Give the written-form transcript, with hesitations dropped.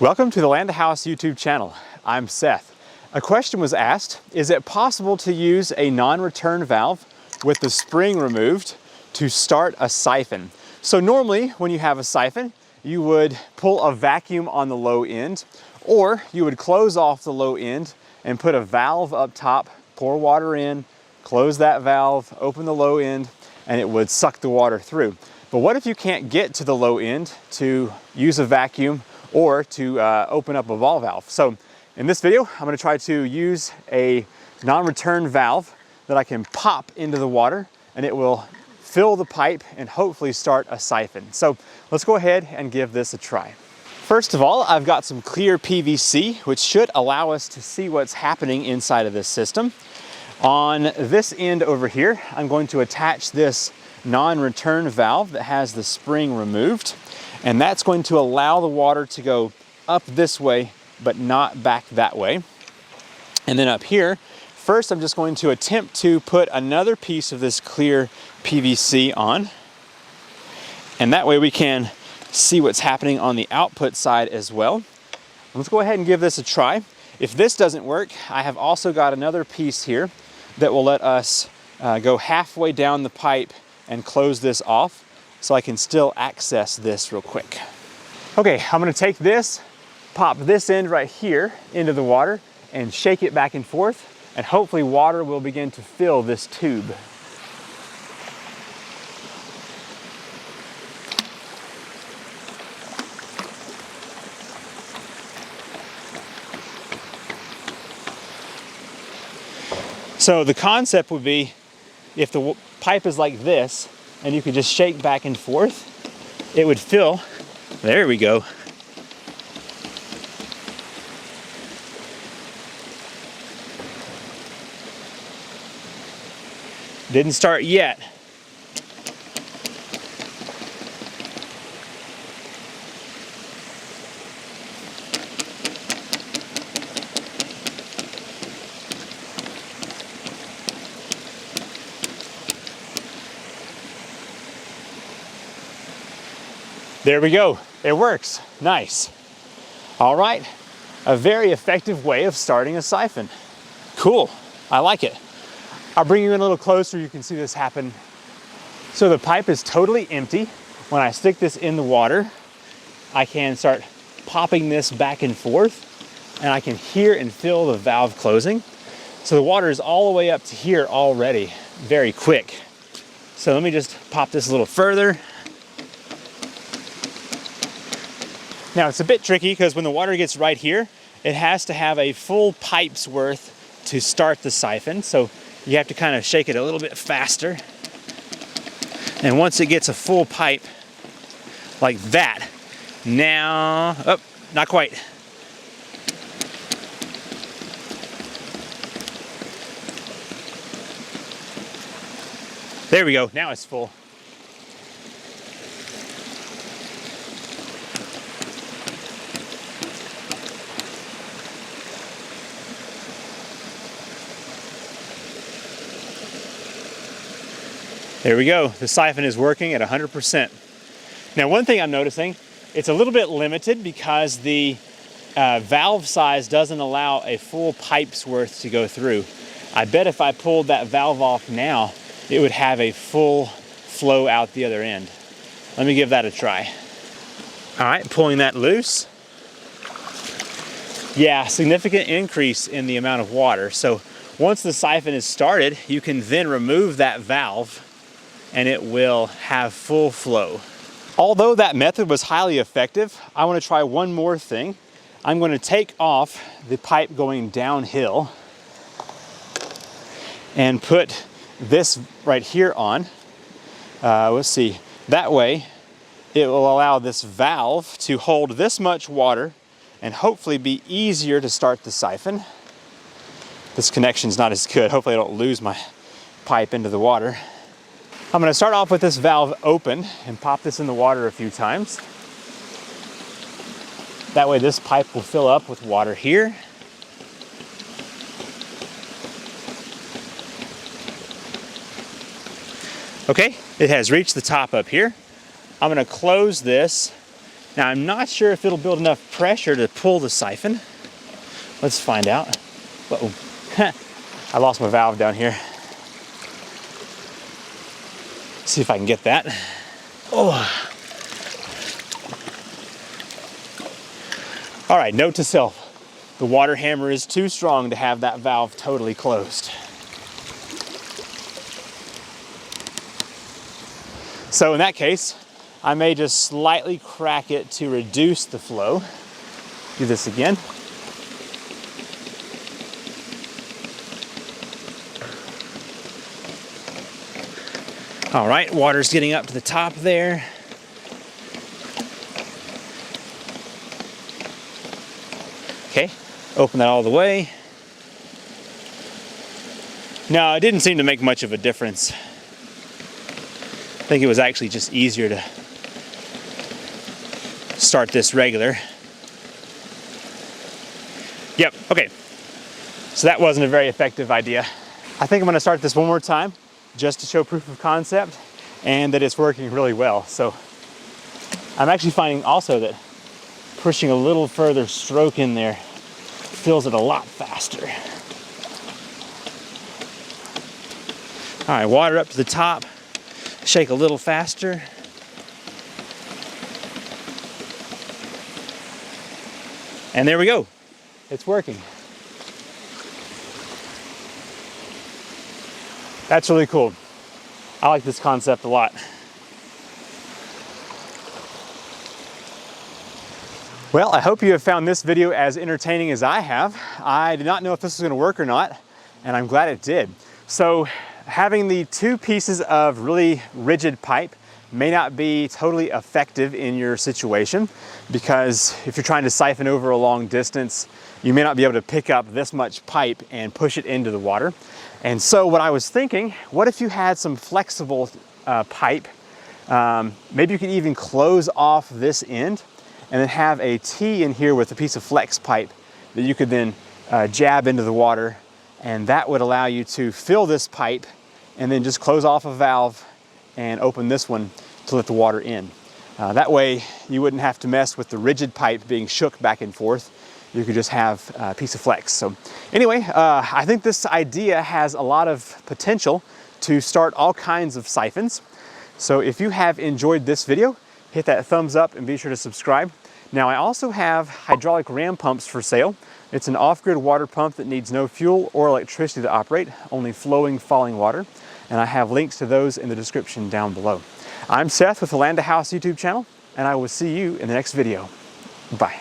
Welcome to the Land House YouTube channel. I'm Seth. A question was asked, is it possible to use a non-return valve with the spring removed to start a siphon? So normally when you have a siphon, you would pull a vacuum on the low end, or you would close off the low end and put a valve up top, pour water in, close that valve, open the low end, and it would suck the water through. But what if you can't get to the low end to use a vacuum or to open up a ball valve? So in this video, I'm going to try to use a non-return valve that I can pop into the water, and it will fill the pipe and hopefully start a siphon. So let's go ahead and give this a try. First of all, I've got some clear PVC, which should allow us to see what's happening inside of this system. On this end over here, I'm going to attach this non-return valve that has the spring removed, and that's going to allow the water to go up this way, but not back that way. And then up here, first I'm just going to attempt to put another piece of this clear PVC on, and that way we can see what's happening on the output side as well. Let's go ahead and give this a try. If this doesn't work, I have also got another piece here that will let us go halfway down the pipe and close this off, so I can still access this real quick. Okay, I'm gonna take this, pop this end right here into the water and shake it back and forth, and hopefully water will begin to fill this tube. So the concept would be, if the pipe is like this, and you could just shake back and forth, it would fill. There we go. Didn't start yet. There we go, it works, nice. All right, a very effective way of starting a siphon. Cool, I like it. I'll bring you in a little closer, you can see this happen. So the pipe is totally empty. When I stick this in the water, I can start popping this back and forth, and I can hear and feel the valve closing. So the water is all the way up to here already, very quick. So let me just pop this a little further. Now it's a bit tricky because when the water gets right here, it has to have a full pipe's worth to start the siphon. So you have to kind of shake it a little bit faster. And once it gets a full pipe like that, now, oh, not quite. There we go, now it's full. There we go, the siphon is working at 100%. Now one thing I'm noticing, it's a little bit limited because the valve size doesn't allow a full pipe's worth to go through. I bet if I pulled that valve off now, it would have a full flow out the other end. Let me give that a try. All right, pulling that loose. Yeah, significant increase in the amount of water. So once the siphon is started, you can then remove that valve and it will have full flow. Although that method was highly effective, I want to try one more thing. I'm going to take off the pipe going downhill and put this right here on. Let's see, that way it will allow this valve to hold this much water and hopefully be easier to start the siphon. This connection's not as good. Hopefully I don't lose my pipe into the water. I'm going to start off with this valve open and pop this in the water a few times. That way this pipe will fill up with water here. Okay, it has reached the top up here. I'm going to close this Now I'm not sure if it'll build enough pressure to pull the siphon. Let's find out. Uh-oh. I lost my valve down here. See if I can get that. Oh. All right, note to self. The water hammer is too strong to have that valve totally closed. So in that case, I may just slightly crack it to reduce the flow. Do this again. All right, water's getting up to the top there. Okay, open that all the way. No, it didn't seem to make much of a difference. I think it was actually just easier to start this regular. Yep, okay. So that wasn't a very effective idea. I think I'm gonna start this one more time just to show proof of concept and that it's working really well. So I'm actually finding also that pushing a little further stroke in there fills it a lot faster. All right, water up to the top, shake a little faster. And there we go, it's working. That's really cool. I like this concept a lot. Well, I hope you have found this video as entertaining as I have. I did not know if this was gonna work or not, and I'm glad it did. So having the two pieces of really rigid pipe may not be totally effective in your situation, because if you're trying to siphon over a long distance, you may not be able to pick up this much pipe and push it into the water. And so what I was thinking, what if you had some flexible pipe? Maybe you could even close off this end and then have a T in here with a piece of flex pipe that you could then jab into the water, and that would allow you to fill this pipe and then just close off a valve and open this one to let the water in. That way you wouldn't have to mess with the rigid pipe being shook back and forth. You could just have a piece of flex. So anyway, I think this idea has a lot of potential to start all kinds of siphons. So if you have enjoyed this video, hit that thumbs up and be sure to subscribe. Now I also have hydraulic ram pumps for sale. It's an off-grid water pump that needs no fuel or electricity to operate, only flowing, falling water. And I have links to those in the description down below. I'm Seth with the Land to House YouTube channel, and I will see you in the next video. Bye.